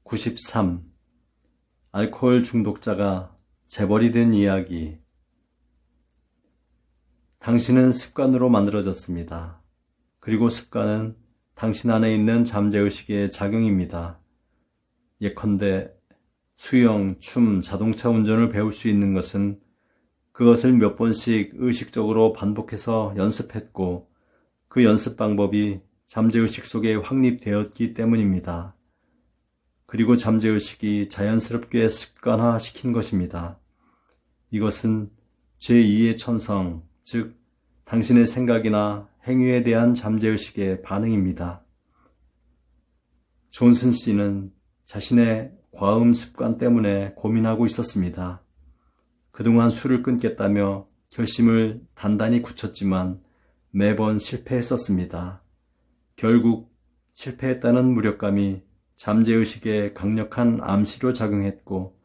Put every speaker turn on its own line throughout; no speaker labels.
93. 알코올 중독자가 재벌이 된 이야기. 당신은 습관으로 만들어졌습니다. 그리고 습관은 당신 안에 있는 잠재의식의 작용입니다. 예컨대 수영, 춤, 자동차 운전을 배울 수 있는 것은 그것을 몇 번씩 의식적으로 반복해서 연습했고 그 연습 방법이 잠재의식 속에 확립되었기 때문입니다. 그리고 잠재의식이 자연스럽게 습관화시킨 것입니다. 이것은 제2의 천성, 즉 당신의 생각이나 행위에 대한 잠재의식의 반응입니다. 존슨 씨는 자신의 과음 습관 때문에 고민하고 있었습니다. 그동안 술을 끊겠다며 결심을 단단히 굳혔지만 매번 실패했었습니다. 결국 실패했다는 무력감이 잠재의식에 강력한 암시로 작용했고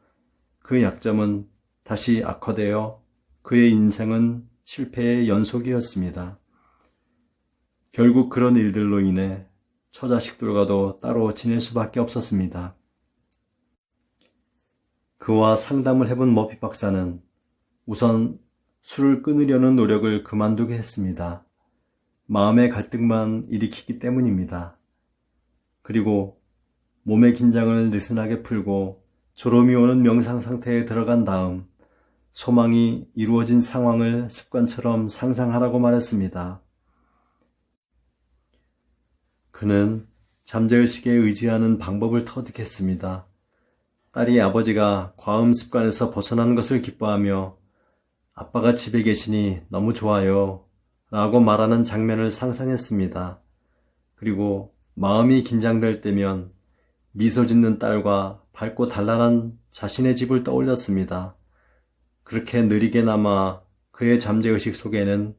그 약점은 다시 악화되어 그의 인생은 실패의 연속이었습니다. 결국 그런 일들로 인해 처자식들과도 따로 지낼 수밖에 없었습니다. 그와 상담을 해본 머피 박사는 우선 술을 끊으려는 노력을 그만두게 했습니다. 마음의 갈등만 일으키기 때문입니다. 그리고 몸의 긴장을 느슨하게 풀고 졸음이 오는 명상 상태에 들어간 다음 소망이 이루어진 상황을 습관처럼 상상하라고 말했습니다. 그는 잠재의식에 의지하는 방법을 터득했습니다. 딸이 아버지가 과음 습관에서 벗어난 것을 기뻐하며 아빠가 집에 계시니 너무 좋아요 라고 말하는 장면을 상상했습니다. 그리고 마음이 긴장될 때면 미소 짓는 딸과 밝고 단란한 자신의 집을 떠올렸습니다. 그렇게 느리게나마 그의 잠재의식 속에는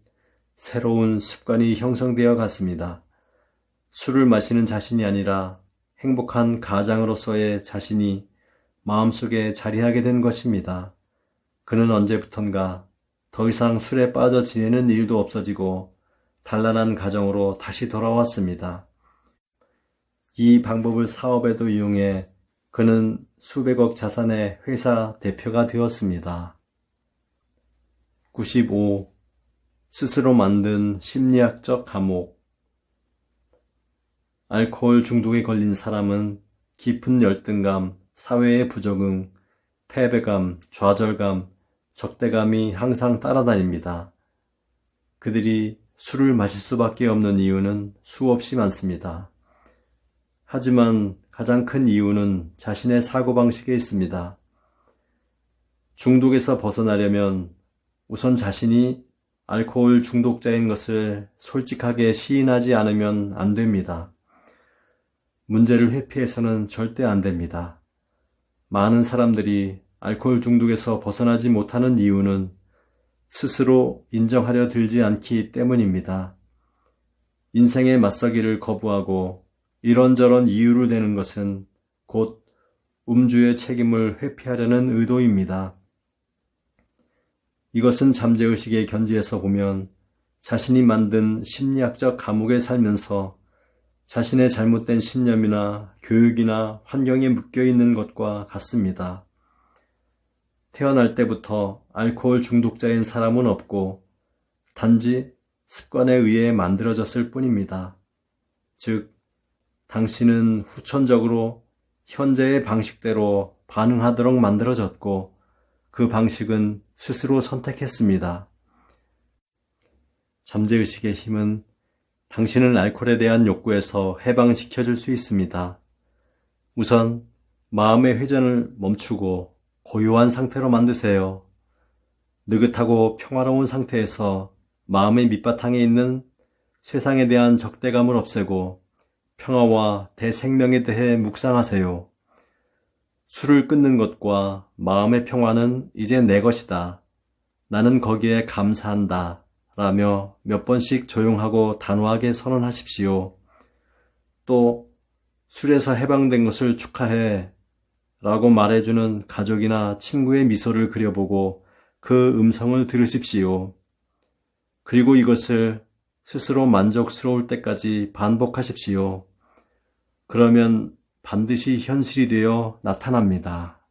새로운 습관이 형성되어 갔습니다. 술을 마시는 자신이 아니라 행복한 가장으로서의 자신이 마음속에 자리하게 된 것입니다. 그는 언제부턴가 더 이상 술에 빠져 지내는 일도 없어지고 단란한 가정으로 다시 돌아왔습니다. 이 방법을 사업에도 이용해 그는 수백억 자산의 회사 대표가 되었습니다. 95. 스스로 만든 심리학적 감옥. 알코올 중독에 걸린 사람은 깊은 열등감, 사회의 부적응, 패배감, 좌절감, 적대감이 항상 따라다닙니다. 그들이 술을 마실 수밖에 없는 이유는 수없이 많습니다. 하지만 가장 큰 이유는 자신의 사고방식에 있습니다. 중독에서 벗어나려면 우선 자신이 알코올 중독자인 것을 솔직하게 시인하지 않으면 안 됩니다. 문제를 회피해서는 절대 안 됩니다. 많은 사람들이 알코올 중독에서 벗어나지 못하는 이유는 스스로 인정하려 들지 않기 때문입니다. 인생의 맞서기를 거부하고 이런저런 이유를 대는 것은 곧 음주의 책임을 회피하려는 의도입니다. 이것은 잠재의식의 견지에서 보면 자신이 만든 심리학적 감옥에 살면서 자신의 잘못된 신념이나 교육이나 환경에 묶여있는 것과 같습니다. 태어날 때부터 알코올 중독자인 사람은 없고 단지 습관에 의해 만들어졌을 뿐입니다. 즉, 당신은 후천적으로 현재의 방식대로 반응하도록 만들어졌고 그 방식은 스스로 선택했습니다. 잠재의식의 힘은 당신을 알코올에 대한 욕구에서 해방시켜줄 수 있습니다. 우선 마음의 회전을 멈추고 고요한 상태로 만드세요. 느긋하고 평화로운 상태에서 마음의 밑바탕에 있는 세상에 대한 적대감을 없애고 평화와 대생명에 대해 묵상하세요. 술을 끊는 것과 마음의 평화는 이제 내 것이다. 나는 거기에 감사한다. 라며 몇 번씩 조용하고 단호하게 선언하십시오. 또 술에서 해방된 것을 축하해 라고 말해주는 가족이나 친구의 미소를 그려보고 그 음성을 들으십시오. 그리고 이것을 스스로 만족스러울 때까지 반복하십시오. 그러면 반드시 현실이 되어 나타납니다.